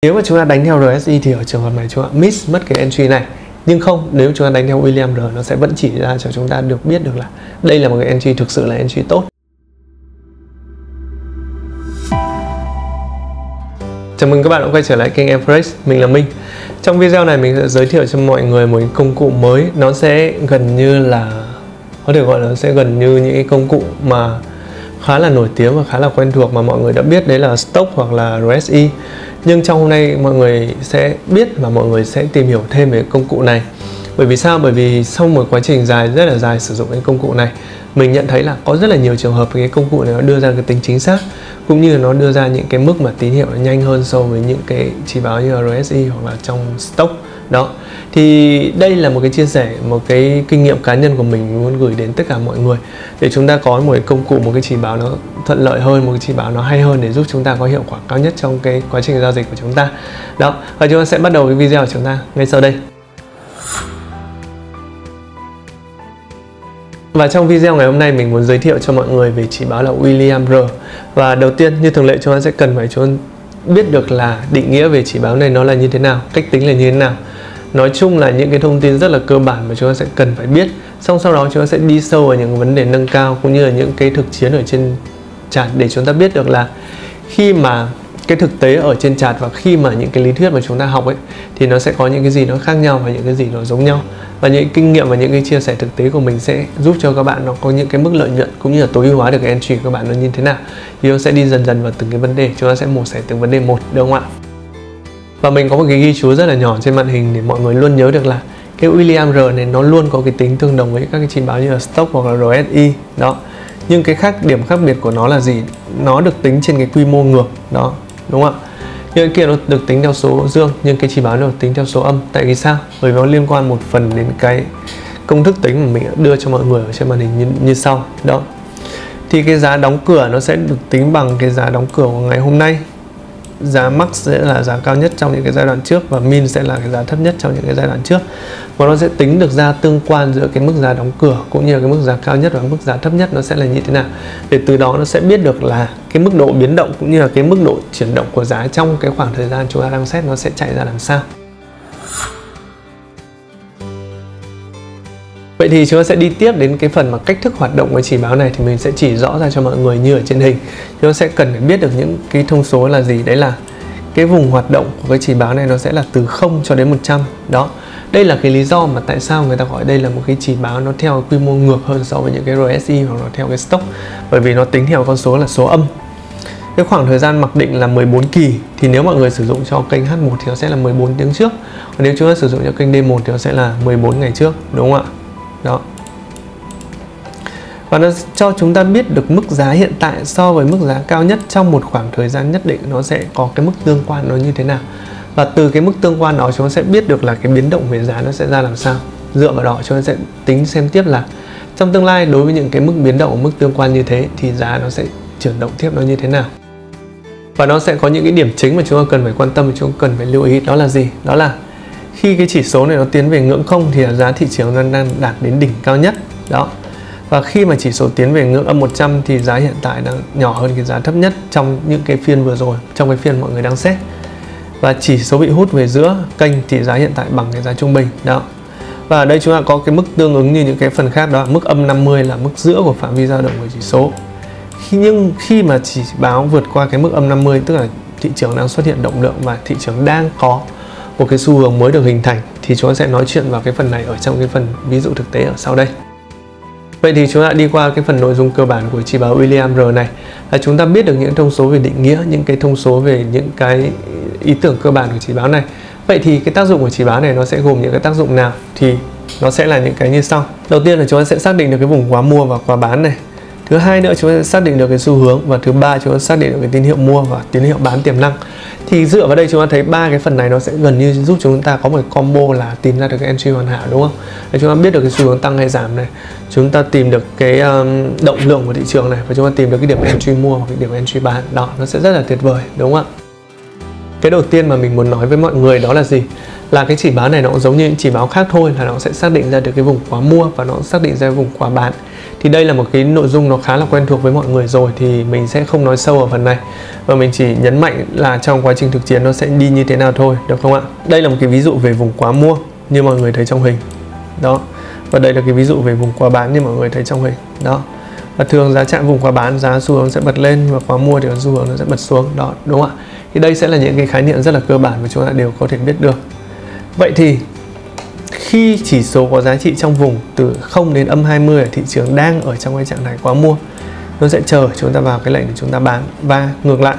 Nếu mà chúng ta đánh theo RSI thì ở trường hợp này chúng ta miss mất cái entry này. Nhưng không, nếu chúng ta đánh theo William R nó sẽ vẫn chỉ ra cho chúng ta được biết được là đây là một cái entry thực sự là entry tốt. Chào mừng các bạn đã quay trở lại kênh Forex, mình là Minh. Trong video này mình sẽ giới thiệu cho mọi người một công cụ mới. Nó sẽ gần như là, có thể gọi là sẽ gần như những cái công cụ mà khá là nổi tiếng và khá là quen thuộc mà mọi người đã biết, đấy là Stoch hoặc là RSI. Nhưng trong hôm nay mọi người sẽ biết và mọi người sẽ tìm hiểu thêm về công cụ này. Bởi vì sao? Bởi vì sau một quá trình rất là dài sử dụng cái công cụ này, mình nhận thấy là có rất là nhiều trường hợp cái công cụ này nó đưa ra cái tính chính xác, cũng như nó đưa ra những cái mức mà tín hiệu nó nhanh hơn so với những cái chỉ báo như là RSI hoặc là trong Stoch đó. Thì đây là một cái chia sẻ, một cái kinh nghiệm cá nhân của mình muốn gửi đến tất cả mọi người để chúng ta có một cái công cụ, một cái chỉ báo nó thuận lợi hơn, một cái chỉ báo nó hay hơn để giúp chúng ta có hiệu quả cao nhất trong cái quá trình giao dịch của chúng ta đó. Và chúng ta sẽ bắt đầu cái video của chúng ta ngay sau đây. Và trong video ngày hôm nay mình muốn giới thiệu cho mọi người về chỉ báo là William R. Và đầu tiên như thường lệ chúng ta sẽ cần phải biết được là định nghĩa về chỉ báo này nó là như thế nào, cách tính là như thế nào. Nói chung là những cái thông tin rất là cơ bản mà chúng ta sẽ cần phải biết. Sau đó chúng ta sẽ đi sâu vào những vấn đề nâng cao cũng như là những cái thực chiến ở trên chart để chúng ta biết được là khi mà cái thực tế ở trên chart và khi mà những cái lý thuyết mà chúng ta học ấy thì nó sẽ có những cái gì nó khác nhau và những cái gì nó giống nhau. Và những kinh nghiệm và những cái chia sẻ thực tế của mình sẽ giúp cho các bạn nó có những cái mức lợi nhuận cũng như là tối ưu hóa được cái entry của các bạn nó như thế nào. Thì nó sẽ đi dần dần vào từng cái vấn đề, chúng ta sẽ mổ xẻ từng vấn đề một, đúng không ạ? Và mình có một cái ghi chú rất là nhỏ trên màn hình để mọi người luôn nhớ được là cái William R này nó luôn có cái tính tương đồng với các cái chỉ báo như là Stoch hoặc là RSI đó. Nhưng cái điểm khác biệt của nó là gì? Nó được tính trên cái quy mô ngược đó, đúng không ạ? Nhưng cái kia nó được tính theo số dương, nhưng cái chỉ báo nó được tính theo số âm. Tại vì sao? Bởi vì nó liên quan một phần đến cái công thức tính mà mình đã đưa cho mọi người ở trên màn hình như sau đó. Thì cái giá đóng cửa nó sẽ được tính bằng cái giá đóng cửa của ngày hôm nay. Giá max sẽ là giá cao nhất trong những cái giai đoạn trước và min sẽ là cái giá thấp nhất trong những cái giai đoạn trước. Và nó sẽ tính được ra tương quan giữa cái mức giá đóng cửa cũng như là cái mức giá cao nhất và mức giá thấp nhất nó sẽ là như thế nào. Để từ đó nó sẽ biết được là cái mức độ biến động cũng như là cái mức độ chuyển động của giá trong cái khoảng thời gian chúng ta đang xét nó sẽ chạy ra làm sao. Vậy thì chúng ta sẽ đi tiếp đến cái phần mà cách thức hoạt động của chỉ báo này thì mình sẽ chỉ rõ ra cho mọi người như ở trên hình. Chúng ta sẽ cần phải biết được những cái thông số là gì, đấy là cái vùng hoạt động của cái chỉ báo này nó sẽ là từ 0 cho đến 100 đó. Đây là cái lý do mà tại sao người ta gọi đây là một cái chỉ báo nó theo quy mô ngược hơn so với những cái RSI hoặc là theo cái Stoch, bởi vì nó tính theo con số là số âm. Cái khoảng thời gian mặc định là 14 kỳ thì nếu mọi người sử dụng cho kênh H1 thì nó sẽ là 14 tiếng trước, còn nếu chúng ta sử dụng cho kênh D1 thì nó sẽ là 14 ngày trước, đúng không ạ? Đó. Và nó cho chúng ta biết được mức giá hiện tại so với mức giá cao nhất trong một khoảng thời gian nhất định nó sẽ có cái mức tương quan nó như thế nào. Và từ cái mức tương quan đó chúng ta sẽ biết được là cái biến động về giá nó sẽ ra làm sao. Dựa vào đó chúng ta sẽ tính xem tiếp là trong tương lai đối với những cái mức biến động, mức tương quan như thế thì giá nó sẽ chuyển động tiếp nó như thế nào. Và nó sẽ có những cái điểm chính mà chúng ta cần phải quan tâm và chúng ta cần phải lưu ý, đó là gì? Đó là khi cái chỉ số này nó tiến về ngưỡng 0 thì giá thị trường đang đạt đến đỉnh cao nhất đó. Và khi mà chỉ số tiến về ngưỡng âm 100 thì giá hiện tại đang nhỏ hơn cái giá thấp nhất trong những cái phiên vừa rồi, trong cái phiên mọi người đang xét. Và chỉ số bị hút về giữa kênh thì giá hiện tại bằng cái giá trung bình đó. Và ở đây chúng ta có cái mức tương ứng như những cái phần khác, đó là mức âm 50 là mức giữa của phạm vi dao động của chỉ số. Nhưng khi mà chỉ báo vượt qua cái mức âm 50 tức là thị trường đang xuất hiện động lượng và thị trường đang có một cái xu hướng mới được hình thành thì chúng ta sẽ nói chuyện vào cái phần này ở trong cái phần ví dụ thực tế ở sau đây. Vậy thì chúng ta đi qua cái phần nội dung cơ bản của chỉ báo William R này là chúng ta biết được những thông số về định nghĩa, những cái thông số về những cái ý tưởng cơ bản của chỉ báo này. Vậy thì cái tác dụng của chỉ báo này nó sẽ gồm những cái tác dụng nào thì nó sẽ là những cái như sau. Đầu tiên là chúng ta sẽ xác định được cái vùng quá mua và quá bán này. Thứ hai nữa chúng ta sẽ xác định được cái xu hướng, và thứ ba chúng ta xác định được cái tín hiệu mua và tín hiệu bán tiềm năng. Thì dựa vào đây chúng ta thấy ba cái phần này nó sẽ gần như giúp chúng ta có một cái combo là tìm ra được cái entry hoàn hảo, đúng không? Để chúng ta biết được cái xu hướng tăng hay giảm này, chúng ta tìm được cái động lượng của thị trường này, và chúng ta tìm được cái điểm entry mua và cái điểm entry bán. Đó, nó sẽ rất là tuyệt vời, đúng không ạ? Cái đầu tiên mà mình muốn nói với mọi người đó là gì? Là cái chỉ báo này nó cũng giống như những chỉ báo khác thôi, là nó sẽ xác định ra được cái vùng quá mua và nó xác định ra vùng quá bán. Thì đây là một cái nội dung nó khá là quen thuộc với mọi người rồi, thì mình sẽ không nói sâu ở phần này, và mình chỉ nhấn mạnh là trong quá trình thực chiến nó sẽ đi như thế nào thôi, được không ạ? Đây là một cái ví dụ về vùng quá mua như mọi người thấy trong hình đó, và đây là cái ví dụ về vùng quá bán như mọi người thấy trong hình đó. Và thường giá chạm vùng quá bán, giá xu hướng sẽ bật lên, và quá mua thì xu hướng nó sẽ bật xuống đó, đúng không ạ? Thì đây sẽ là những cái khái niệm rất là cơ bản mà chúng ta đều có thể biết được. Vậy thì khi chỉ số có giá trị trong vùng từ 0 đến âm 20 ở thị trường đang ở trong cái trạng thái quá mua, nó sẽ chờ chúng ta vào cái lệnh để chúng ta bán. Và ngược lại,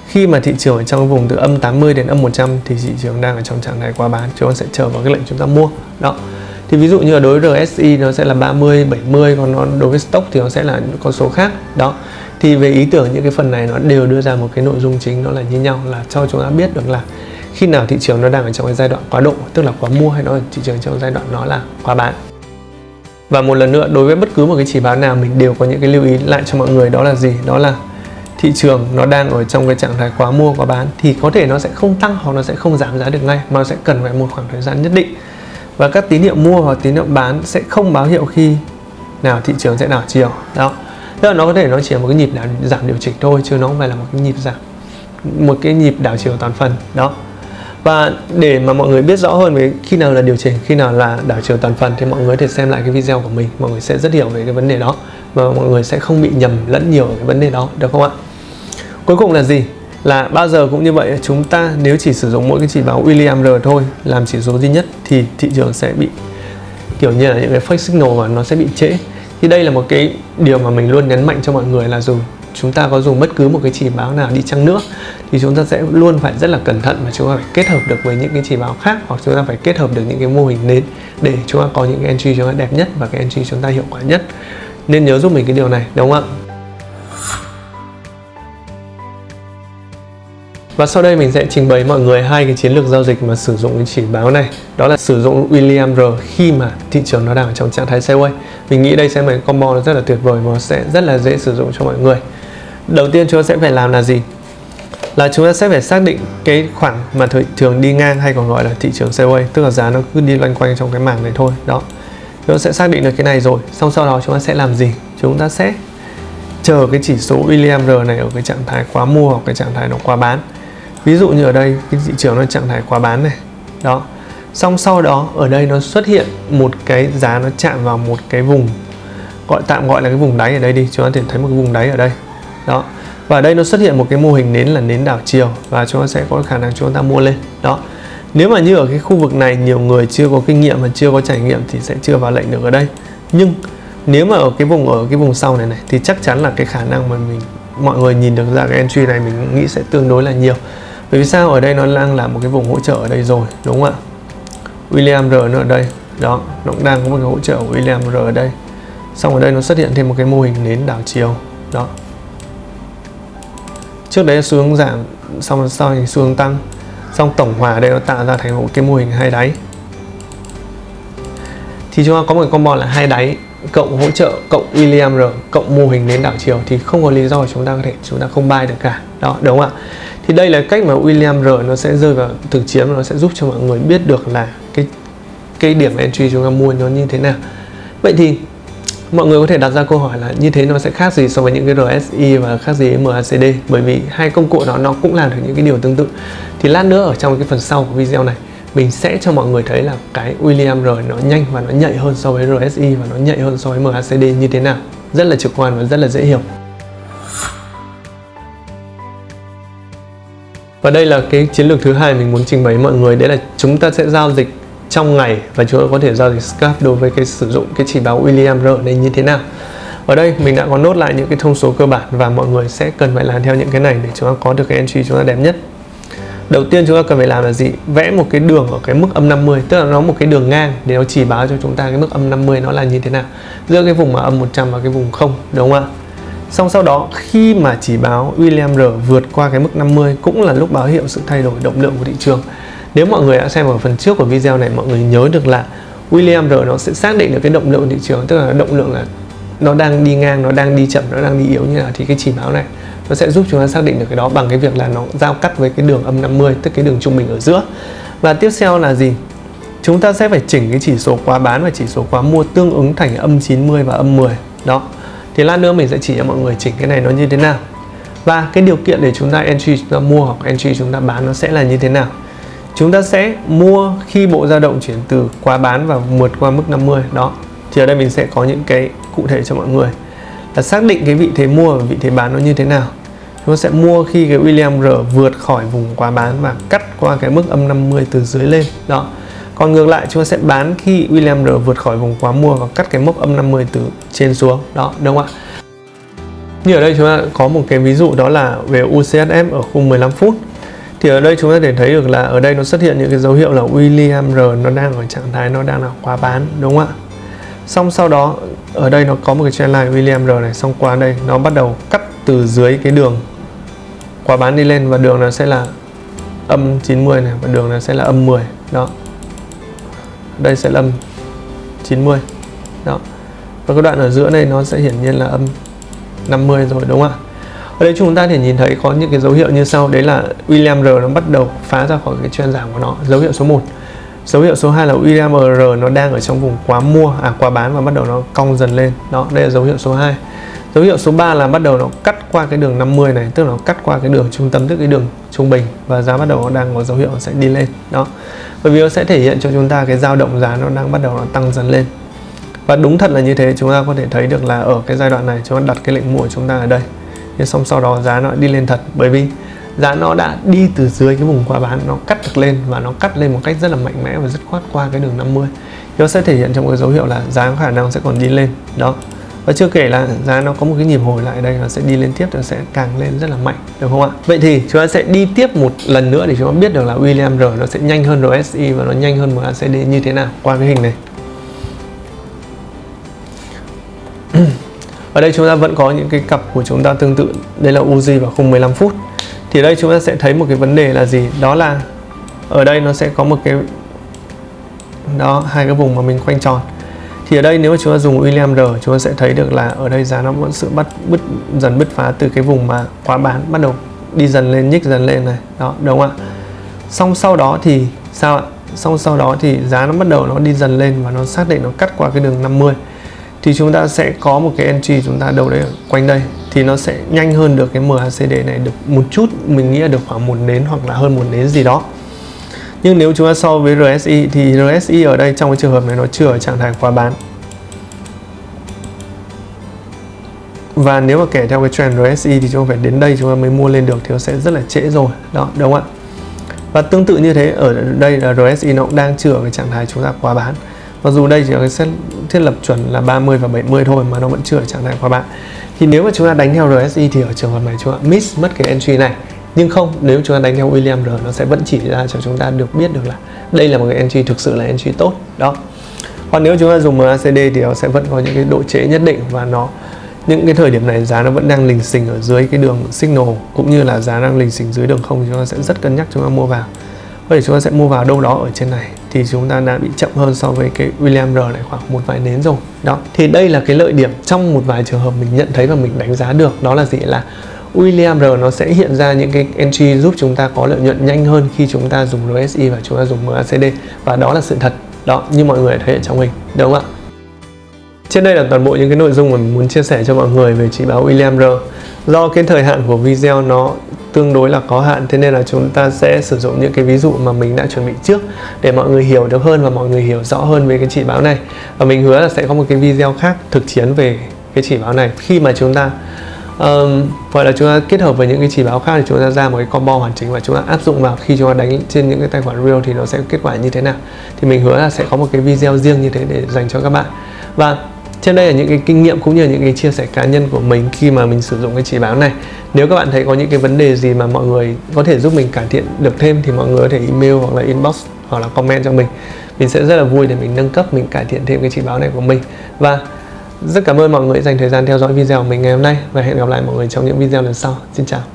khi mà thị trường ở trong vùng từ âm 80 đến âm 100 thì thị trường đang ở trong trạng thái quá bán, chúng ta sẽ chờ vào cái lệnh chúng ta mua đó. Thì ví dụ như là đối với RSI nó sẽ là 30, 70, còn nó đối với stock thì nó sẽ là con số khác đó. Thì về ý tưởng những cái phần này nó đều đưa ra một cái nội dung chính, đó là như nhau, là cho chúng ta biết được là khi nào thị trường nó đang ở trong cái giai đoạn quá độ, tức là quá mua, hay nó ở thị trường trong giai đoạn nó là quá bán. Và một lần nữa, đối với bất cứ một cái chỉ báo nào mình đều có những cái lưu ý lại cho mọi người, đó là gì? Đó là thị trường nó đang ở trong cái trạng thái quá mua, quá bán thì có thể nó sẽ không tăng hoặc nó sẽ không giảm giá được ngay, mà nó sẽ cần phải một khoảng thời gian nhất định. Và các tín hiệu mua và tín hiệu bán sẽ không báo hiệu khi nào thị trường sẽ đảo chiều đó. Tức là nó có thể nó chỉ là một cái nhịp giảm điều chỉnh thôi, chứ nó không phải là một cái nhịp giảm, một cái nhịp đảo chiều toàn phần đó. Và để mà mọi người biết rõ hơn về khi nào là điều chỉnh, khi nào là đảo chiều toàn phần, thì mọi người có thể xem lại cái video của mình, mọi người sẽ rất hiểu về cái vấn đề đó, và mọi người sẽ không bị nhầm lẫn nhiều ở cái vấn đề đó, được không ạ? Cuối cùng là gì? Là bao giờ cũng như vậy, chúng ta nếu chỉ sử dụng mỗi cái chỉ báo Williams R thôi làm chỉ số duy nhất thì thị trường sẽ bị kiểu như là những cái fake signal và nó sẽ bị trễ. Thì đây là một cái điều mà mình luôn nhấn mạnh cho mọi người, là dù chúng ta có dùng bất cứ một cái chỉ báo nào đi chăng nữa thì chúng ta sẽ luôn phải rất là cẩn thận, và chúng ta phải kết hợp được với những cái chỉ báo khác, hoặc chúng ta phải kết hợp được những cái mô hình nến để chúng ta có những cái entry chúng ta đẹp nhất và cái entry chúng ta hiệu quả nhất. Nên nhớ giúp mình cái điều này, đúng không ạ? Và sau đây mình sẽ trình bày mọi người hai cái chiến lược giao dịch mà sử dụng cái chỉ báo này. Đó là sử dụng Williams R khi mà thị trường nó đang ở trong trạng thái sideways. Mình nghĩ đây sẽ là một combo rất là tuyệt vời và sẽ rất là dễ sử dụng cho mọi người. Đầu tiên chúng ta sẽ phải làm là gì? Là chúng ta sẽ phải xác định cái khoảng mà thị trường đi ngang, hay còn gọi là thị trường sideways, tức là giá nó cứ đi loanh quanh trong cái mảng này thôi. Đó. Chúng ta sẽ xác định được cái này rồi. Xong sau đó chúng ta sẽ làm gì? Chúng ta sẽ chờ cái chỉ số Williams R này ở cái trạng thái quá mua hoặc cái trạng thái nó quá bán. Ví dụ như ở đây cái thị trường nó trạng thái quá bán này đó, xong sau đó ở đây nó xuất hiện một cái giá nó chạm vào một cái vùng tạm gọi là cái vùng đáy ở đây đi, chúng ta thể thấy một cái vùng đáy ở đây đó, và ở đây nó xuất hiện một cái mô hình nến là nến đảo chiều, và chúng ta sẽ có khả năng chúng ta mua lên đó. Nếu mà như ở cái khu vực này nhiều người chưa có kinh nghiệm và chưa có trải nghiệm thì sẽ chưa vào lệnh được ở đây, nhưng nếu mà ở cái vùng sau này thì chắc chắn là cái khả năng mà mọi người nhìn được ra cái entry này mình nghĩ sẽ tương đối là nhiều. Bởi vì sao? Ở đây nó đang là một cái vùng hỗ trợ ở đây rồi, đúng không ạ? Williams R nó ở đây đó, nó cũng đang có một cái hỗ trợ của Williams R ở đây. Xong ở đây nó xuất hiện thêm một cái mô hình nến đảo chiều đó. Trước đấy là xu hướng giảm, xong sau thì xu hướng tăng, xong tổng hòa đây nó tạo ra thành một cái mô hình hai đáy. Thì chúng ta có một combo là hai đáy cộng hỗ trợ cộng Williams R cộng mô hình nến đảo chiều, thì không có lý do chúng ta không buy được cả đó, đúng không ạ? Thì đây là cách mà Williams R nó sẽ rơi vào thực chiến, và nó sẽ giúp cho mọi người biết được là cái điểm entry chúng ta mua nó như thế nào. Vậy thì mọi người có thể đặt ra câu hỏi là như thế nó sẽ khác gì so với những cái RSI và khác gì với MACD, bởi vì hai công cụ đó nó cũng làm được những cái điều tương tự. Thì lát nữa ở trong cái phần sau của video này mình sẽ cho mọi người thấy là cái Williams R nó nhanh và nó nhạy hơn so với RSI, và nó nhạy hơn so với MACD như thế nào. Rất là trực quan và rất là dễ hiểu. Và đây là cái chiến lược thứ hai mình muốn trình bày mọi người, đấy là chúng ta sẽ giao dịch trong ngày, và chúng ta có thể giao dịch scalp đối với cái sử dụng cái chỉ báo Williams R này như thế nào. Ở đây mình đã có nốt lại những cái thông số cơ bản, và mọi người sẽ cần phải làm theo những cái này để chúng ta có được cái entry chúng ta đẹp nhất. Đầu tiên chúng ta cần phải làm là gì? Vẽ một cái đường ở cái mức âm 50, tức là nó một cái đường ngang để nó chỉ báo cho chúng ta cái mức âm 50 nó là như thế nào, giữa cái vùng mà âm 100 và cái vùng 0, đúng không ạ? Xong sau đó khi mà chỉ báo Williams R vượt qua cái mức 50 cũng là lúc báo hiệu sự thay đổi động lượng của thị trường. Nếu mọi người đã xem ở phần trước của video này, mọi người nhớ được là Williams R nó sẽ xác định được cái động lượng của thị trường, tức là động lượng là nó đang đi ngang, nó đang đi chậm, nó đang đi yếu như nào, thì cái chỉ báo này nó sẽ giúp chúng ta xác định được cái đó bằng cái việc là nó giao cắt với cái đường âm 50, tức cái đường trung bình ở giữa. Và tiếp theo là gì? Chúng ta sẽ phải chỉnh cái chỉ số quá bán và chỉ số quá mua tương ứng thành âm 90 và âm 10. Đó. Thì lát nữa mình sẽ chỉ cho mọi người chỉnh cái này nó như thế nào. Và cái điều kiện để chúng ta entry chúng ta mua hoặc entry chúng ta bán nó sẽ là như thế nào. Chúng ta sẽ mua khi bộ dao động chuyển từ quá bán và vượt qua mức 50. Đó. Thì ở đây mình sẽ có những cái cụ thể cho mọi người. Là xác định cái vị thế mua và vị thế bán nó như thế nào. Chúng ta sẽ mua khi cái William R vượt khỏi vùng quá bán và cắt qua cái mức âm 50 từ dưới lên. Đó. Còn ngược lại chúng ta sẽ bán khi William R vượt khỏi vùng quá mua và cắt cái mốc âm 50 từ trên xuống. Đó, đúng không ạ? Như ở đây chúng ta có một cái ví dụ đó là về UCSF ở khung 15 phút. Thì ở đây chúng ta thể thấy được là ở đây nó xuất hiện những cái dấu hiệu là William R nó đang ở trạng thái nó đang là quá bán, đúng không ạ? Xong sau đó ở đây nó có một cái trendline William R này, xong qua đây nó bắt đầu cắt từ dưới cái đường quá bán đi lên và đường nó sẽ là âm 90 này và đường này sẽ là âm 10. Đó. Đây sẽ là âm 90. Đó. Và cái đoạn ở giữa này nó sẽ hiển nhiên là âm 50 rồi, đúng không ạ? Ở đây chúng ta thể nhìn thấy có những cái dấu hiệu như sau. Đấy là William R nó bắt đầu phá ra khỏi cái trend giảm của nó. Dấu hiệu số 1. Dấu hiệu số 2 là William R nó đang ở trong vùng quá mua, quá bán và bắt đầu nó cong dần lên. Đó, đây là dấu hiệu số 2. Dấu hiệu số 3 là bắt đầu nó cắt qua cái đường 50 này, tức là nó cắt qua cái đường trung tâm, tức cái đường trung bình và giá bắt đầu nó đang có dấu hiệu nó sẽ đi lên. Đó. Bởi vì nó sẽ thể hiện cho chúng ta cái dao động giá nó đang bắt đầu nó tăng dần lên. Và đúng thật là như thế, chúng ta có thể thấy được là ở cái giai đoạn này chúng ta đặt cái lệnh mua của chúng ta ở đây. Nhưng xong sau đó giá nó đi lên thật, bởi vì giá nó đã đi từ dưới cái vùng quá bán, nó cắt được lên và nó cắt lên một cách rất là mạnh mẽ và dứt khoát qua cái đường 50. Nó sẽ thể hiện trong cái dấu hiệu là giá có khả năng sẽ còn đi lên. Đó. Và chưa kể là giá nó có một cái nhịp hồi lại đây, nó sẽ đi lên tiếp, nó sẽ càng lên rất là mạnh, được không ạ? Vậy thì chúng ta sẽ đi tiếp một lần nữa để chúng ta biết được là William R nó sẽ nhanh hơn RSI và nó nhanh hơn MACD như thế nào qua cái hình này. Ở đây chúng ta vẫn có những cái cặp của chúng ta tương tự. Đây là Uzi và khung 15 phút. Thì ở đây chúng ta sẽ thấy một cái vấn đề là gì? Đó là ở đây nó sẽ có một cái đó, hai cái vùng mà mình khoanh tròn. Thì ở đây nếu mà chúng ta dùng William R, chúng ta sẽ thấy được là ở đây giá nó vẫn sự dần bứt phá từ cái vùng mà quá bán, bắt đầu đi dần lên, nhích dần lên này. Đó, đúng không ạ? Xong sau đó thì sao ạ? Xong sau đó thì giá nó bắt đầu nó đi dần lên và nó xác định nó cắt qua cái đường 50. Thì chúng ta sẽ có một cái entry chúng ta đâu đấy ở quanh đây, thì nó sẽ nhanh hơn được cái MACD này được một chút, mình nghĩ là được khoảng 1 nến hoặc là hơn 1 nến gì đó. Nhưng nếu chúng ta so với RSI thì RSI ở đây trong cái trường hợp này nó chưa ở trạng thái quá bán. Và nếu mà kể theo cái trend RSI thì chúng ta phải đến đây chúng ta mới mua lên được thì nó sẽ rất là trễ rồi. Đó, đúng không ạ? Và tương tự như thế ở đây là RSI nó cũng đang chưa ở cái trạng thái chúng ta quá bán. Mặc dù đây chỉ là cái thiết lập chuẩn là 30 và 70 thôi mà nó vẫn chưa ở trạng thái quá bán. Thì nếu mà chúng ta đánh theo RSI thì ở trường hợp này chúng ta miss mất cái entry này. Nhưng không, nếu chúng ta đánh theo William R nó sẽ vẫn chỉ ra cho chúng ta được biết được là đây là một cái entry thực sự là entry tốt. Đó. Còn nếu chúng ta dùng MACD thì nó sẽ vẫn có những cái độ trễ nhất định và những cái thời điểm này giá nó vẫn đang lình xình ở dưới cái đường signal cũng như là giá đang lình xình dưới đường không thì chúng ta sẽ rất cân nhắc chúng ta mua vào. Vậy chúng ta sẽ mua vào đâu đó ở trên này thì chúng ta đã bị chậm hơn so với cái William R này khoảng một vài nến rồi. Đó. Thì đây là cái lợi điểm trong một vài trường hợp mình nhận thấy và mình đánh giá được, đó là gì? Là William R nó sẽ hiện ra những cái entry giúp chúng ta có lợi nhuận nhanh hơn khi chúng ta dùng RSI và chúng ta dùng MACD, và đó là sự thật. Đó, như mọi người thấy ở trong hình, đúng không ạ? Trên đây là toàn bộ những cái nội dung mà mình muốn chia sẻ cho mọi người về chỉ báo William R. Do cái thời hạn của video nó tương đối là có hạn, thế nên là chúng ta sẽ sử dụng những cái ví dụ mà mình đã chuẩn bị trước để mọi người hiểu được hơn và mọi người hiểu rõ hơn về cái chỉ báo này. Và mình hứa là sẽ có một cái video khác thực chiến về cái chỉ báo này khi mà chúng ta gọi là chúng ta kết hợp với những cái chỉ báo khác thì chúng ta ra một cái combo hoàn chỉnh và chúng ta áp dụng vào khi chúng ta đánh trên những cái tài khoản real thì nó sẽ kết quả như thế nào. Thì mình hứa là sẽ có một cái video riêng như thế để dành cho các bạn. Và trên đây là những cái kinh nghiệm cũng như những cái chia sẻ cá nhân của mình khi mà mình sử dụng cái chỉ báo này. Nếu các bạn thấy có những cái vấn đề gì mà mọi người có thể giúp mình cải thiện được thêm thì mọi người có thể email hoặc là inbox hoặc là comment cho mình. Mình sẽ rất là vui để mình nâng cấp, mình cải thiện thêm cái chỉ báo này của mình. Và rất cảm ơn mọi người dành thời gian theo dõi video của mình ngày hôm nay và hẹn gặp lại mọi người trong những video lần sau. Xin chào.